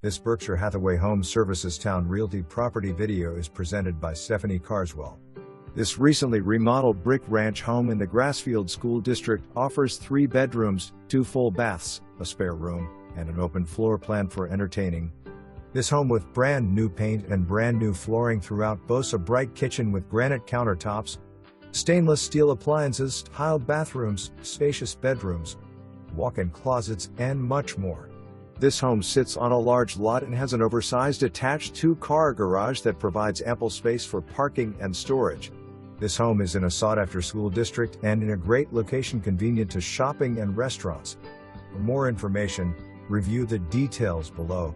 This Berkshire Hathaway Home Services Towne Realty property video is presented by Stephanie Carswell. This recently remodeled brick ranch home in the Grassfield School District offers 3 bedrooms, 2 full baths, a spare room, and an open floor plan for entertaining. This home with brand new paint and brand new flooring throughout boasts a bright kitchen with granite countertops, stainless steel appliances, tiled bathrooms, spacious bedrooms, walk-in closets, and much more. This home sits on a large lot and has an oversized attached 2-car garage that provides ample space for parking and storage. This home is in a sought-after school district and in a great location convenient to shopping and restaurants. For more information, review the details below.